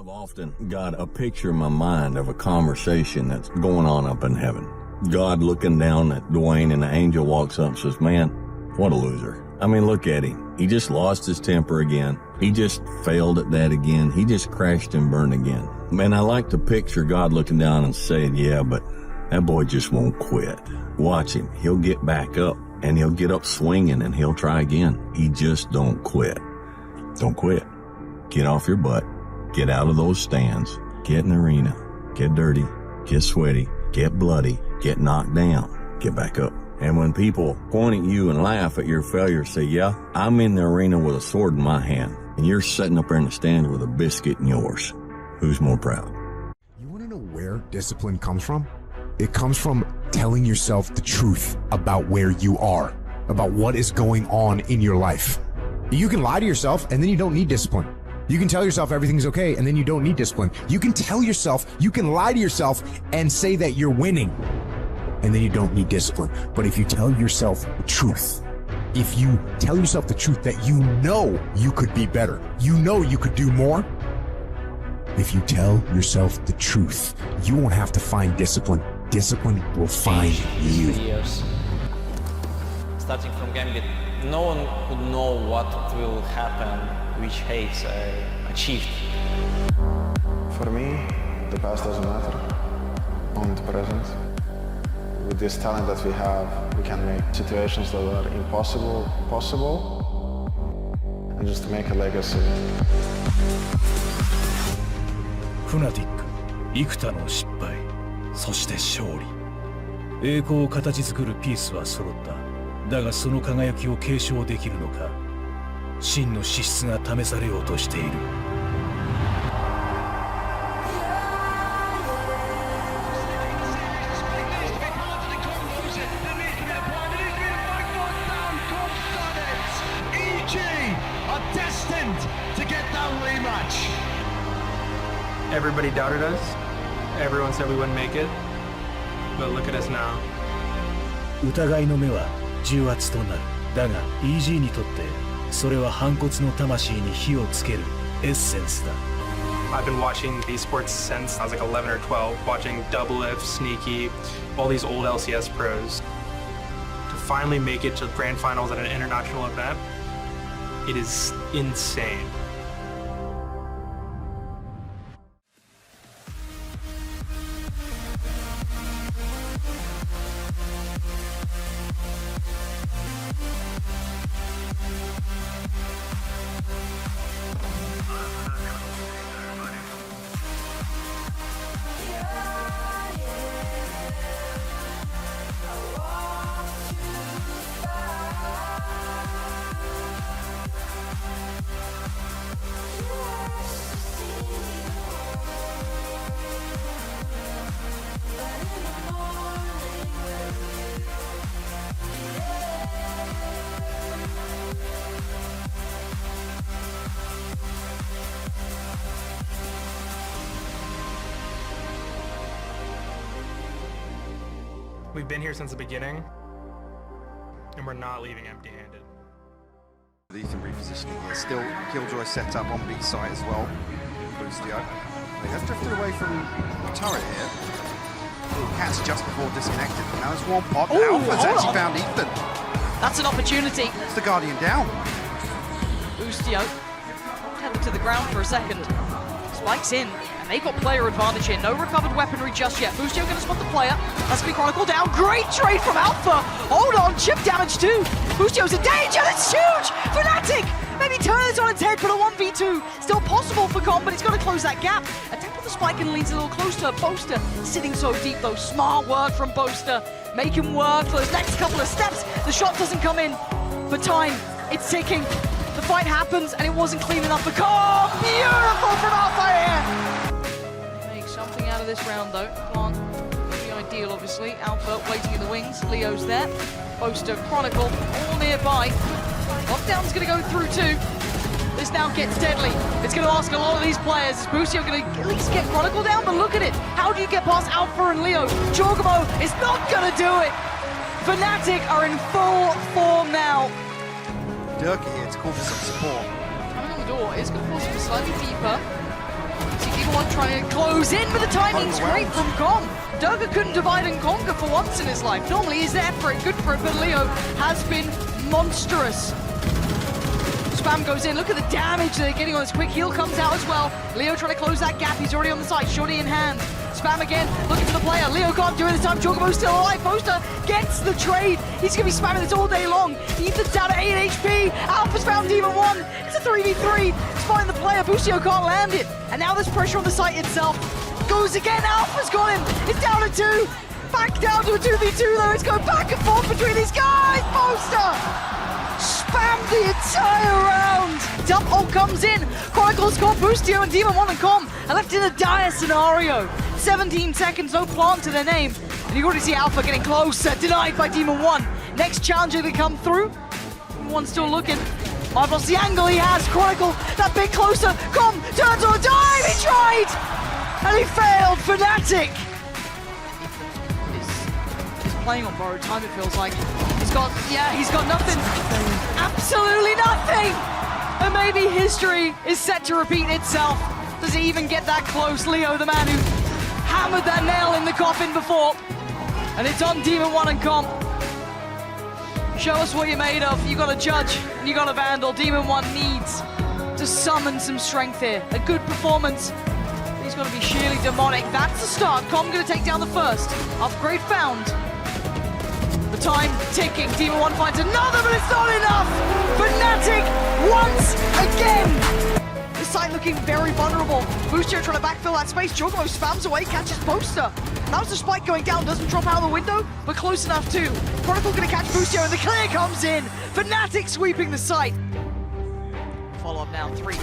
I've often got a picture in my mind of a conversation that's going on up in heaven. God looking down at Dwayne, and the angel walks up and says, man, what a loser. I mean, look at him. He just lost his temper again. He just failed at that again. He just crashed and burned again. Man, I like to picture God looking down and saying, yeah, but that boy just won't quit. Watch him. He'll get back up, and he'll get up swinging, and he'll try again. He just don't quit. Don't quit. Get off your butt. Get out of those stands. Get in the arena. Get dirty. Get sweaty. Get bloody. Get knocked down. Get back up. And when people point at you and laugh at your failure, say, yeah, I'm in the arena with a sword in my hand, and you're sitting up there in the stands with a biscuit in yours. Who's more proud? You want to know where discipline comes from? It comes from telling yourself the truth about where you are, about what is going on in your life. You can lie to yourself, and then you don't need discipline. You can tell yourself everything's okay, and then you don't need discipline. You can tell yourself, you can lie to yourself and say that you're winning, and then you don't need discipline. But if you tell yourself the truth, if you tell yourself the truth that you know you could be better, you know you could do more, if you tell yourself the truth, you won't have to find discipline. Discipline will find you. Years. Starting from Gambit, no one could know what will happen, which heights I achieved. For me, the past doesn't matter, only the present. With this talent that we have, we can make situations that are impossible possible, and just make a legacy. FNC、幾多の失敗、そして勝利。栄光を形作るピースは揃った。だがその輝きを継承できるのか、真の資質が試されようとしている。Everybody doubted us. Everyone said we wouldn't make it. But look at us now. 疑いの目は重圧となる。だが EG にとってそれは反骨の魂に火をつけるエッセンスだ。I've been watching esports since I was like 11 or 12, watching Double If, Sneaky, all these old LCS pros. To finally make it to the grand finals at an international event, it is insane. We've been here since the beginning, and we're not leaving empty-handed. Ethan repositioning here, still Killjoy set up on B side as well. Boostio. They have drifted away from the turret here. Cat's just before disconnected. Now there's one pot. Alpha's actually found Ethan. That's an opportunity. It's the Guardian down. Boostio headed to the ground for a second. Spikes in, and they've got player advantage here. No recovered weaponry just yet. Boostio going to spot the player. That's going to be Chronicle down. Great trade from Alpha. Hold on, chip damage too. Boostio's in danger. That's huge. FNC maybe turn it on its head, but a 1v2 still possible for Com, but he's got to close that gap. Attempt with the spike and leads a little closer. Boaster sitting so deep though. Smart work from Boaster. Make him work for those next couple of steps. The shot doesn't come in, but time, it's ticking. The fight happens, and it wasn't clean enough for Com. Beautiful from Alpha here. Make something out of this round though. Can't be ideal, obviously. Alpha waiting in the wings. Leo's there. Boaster, Chronicle, all nearby. Lockdown's going to go through too. This now gets deadly. It's going to ask a lot of these players. Is Boostio going to at least get Chronicle down? But look at it. How do you get past Alpha and Leo? Jorgamo is not going to do it. FNC are in full form now. Dirk here to call for some support. Coming on the door is going to force him slightly deeper. One trying to close in, but the timing's great from Com. Durga couldn't divide and conquer for once in his life. Normally he's there for it, good for it, but Leo has been monstrous. Spam goes in, look at the damage they're getting on this quick heal comes out as well. Leo trying to close that gap, he's already on the side, shorty in hand. Spam again, looking for the player. Leo can't do it this time, Chocobo's still alive. Poster gets the trade. He's gonna be spamming this all day long. Ethan's down to 8 HP. Alpha's found Demon 1. It's a 3v3. It's finding the player, Busio can't land it. And now there's pressure on the site itself. Goes again, Alpha's got him. It's down to 2. Back down to a 2v2 though. It's going back and forth between these guys. Poster spammed the entire round. Dump ult comes in. Chronicles got Boostio and Demon 1 and Com are left in a dire scenario. 17 seconds, no plant to their name. And you already see Alpha getting close, denied by Demon 1. Next challenger to come through. Demon 1 still looking. Marvelous the angle he has. Chronicle that bit closer. Com turns on a dive. He tried and he failed. Fnatic is playing on borrowed time, it feels like. He's got nothing. Absolutely nothing. And maybe history is set to repeat itself. Does he even get that close? Leo, the man who hammered that nail in the coffin before. And it's on Demon 1 and Com. Show us what you're made of. You got a Judge and you got a Vandal. Demon 1 needs to summon some strength here. A good performance. He's got to be sheerly demonic. That's the start. Com going to take down the first. Upgrade found. The time ticking. Demon 1 finds another, but it's not enough. Fnatic once again. The site looking very vulnerable. Boostio trying to backfill that space. Chocobo spams away, catches Poster. That was the spike going down, doesn't drop out of the window, but close enough too. Chronicle gonna catch Boostio and the clear comes in. Fnatic sweeping the site. Follow up now, 3.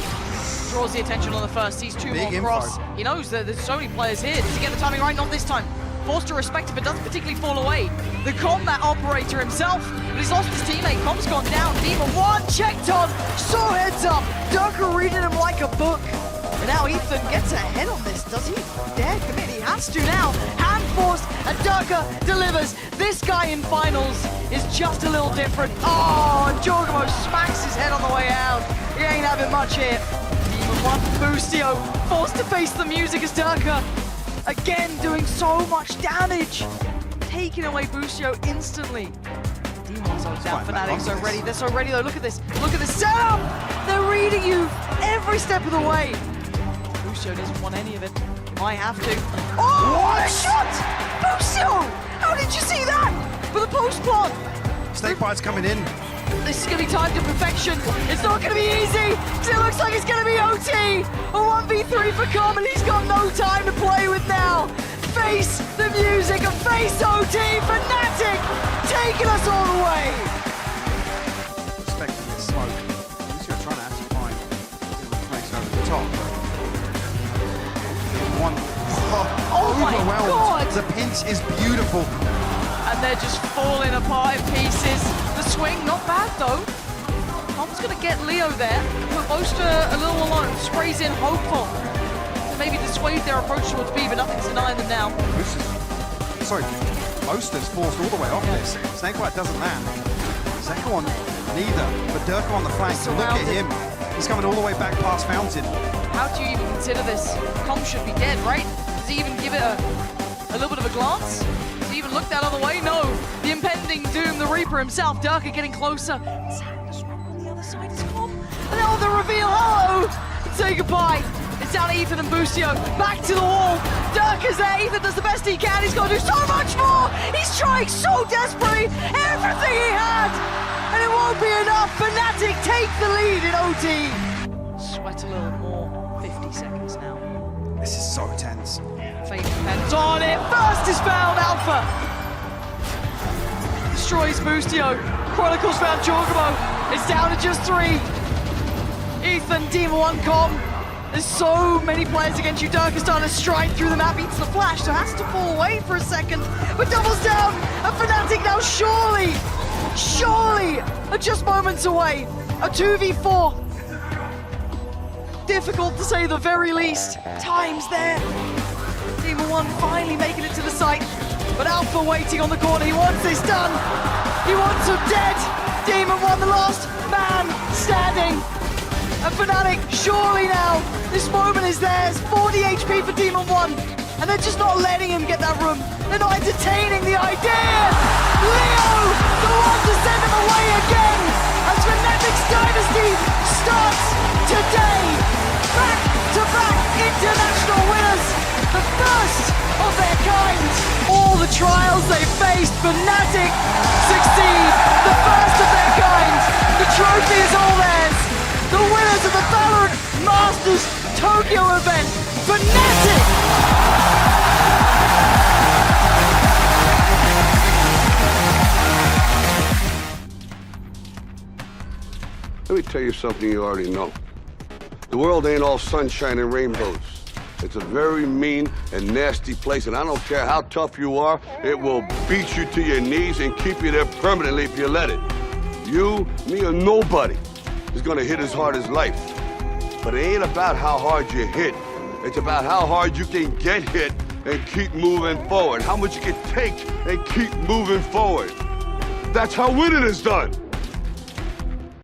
Draws the attention on the first, sees 2 more cross. He knows that there's so many players here. Does he get the timing right? Not this time. Forced to respect it, but doesn't particularly fall away. The combat operator himself, but he's lost his teammate. Com's gone down. Demon 1 checked on, saw heads up. Durka reading him like a book. And now Ethan gets ahead on this. Does he dare commit? He has to now. Hand forced, and Durka delivers. This guy in finals is just a little different. Oh, and Chocobo smacks his head on the way out. He ain't having much here. Demon 1, Boostio, forced to face the music as Durka. Again, doing so much damage. Taking away Boostio instantly. Demon's down. Fnatic so ready. They're so ready though. Look at this. Look at this setup. They're reading you every step of the way. Boostio doesn't want any of it. He might have to. Oh, what a shot! Boostio! How did you see that? For the post plant. Snakebite's coming in. This is going to be timed to perfection. It's not going to be easy, because it looks like it's going to be OT. A 1v3 for Com, and he's got no time to play with now. Face the music and face OT. Fnatic taking us all the way. Respecting this smoke. He's going to try to actually find the information over the top. One. Oh my God. The pinch is beautiful. And they're just falling apart in pieces. The swing, not bad though. Com's gonna get Leo there, put Boaster a little alone, sprays in hopeful to maybe dissuade their approach towards B, but nothing's denying them now. Boaster's forced all the way off this. Snakebite doesn't land. Second one, neither. But Durka on the flank, so look at him. He's coming all the way back past Fountain. How do you even consider this? Com should be dead, right? Does he even give it a little bit of a glance? Does he even look that other way? No. The impending doom, the Reaper himself, Durka getting closer. On the other side is Com. And now the reveal, hello! Say goodbye. It's down to Ethan and Boostio. Back to the wall. Durka's there. Ethan does the best he can. He's got to do so much more. He's trying so desperately. Everything he had. And it won't be enough. Fnatic take the lead in OT. Sweat a little more. 50 seconds now. This is so tense. Fate depends on it. First is found Alpha. Destroys Boostio. Chronicles found Chocobo. It's down to just 3. Ethan, Demon 1 Com. There's so many players against you. Durka starting to stride through the map, eats the flash, so has to fall away for a second, but doubles down, and Fnatic now surely, are just moments away. A 2v4. Difficult to say the very least. Time's there. Demon 1 finally making it to the site, but Alpha waiting on the corner. He wants this done. He wants him dead. Demon 1, the last man standing. And Fnatic, surely now, this moment is theirs. 40 HP for Demon 1. And they're just not letting him get that room. They're not entertaining the idea. Leo, the one to send him away again. As Fnatic's dynasty starts today. Back-to-back international winners. The first of their kind. All the trials they faced, Fnatic succeed. The first of their kind. The trophy is all theirs. The winners of the Valorant Masters Tokyo event. Fnatic! Let me tell you something you already know. The world ain't all sunshine and rainbows. It's a very mean and nasty place, and I don't care how tough you are, it will beat you to your knees and keep you there permanently if you let it. You, me, or nobody is gonna hit as hard as life. But it ain't about how hard you hit. It's about how hard you can get hit and keep moving forward. How much you can take and keep moving forward. That's how winning is done.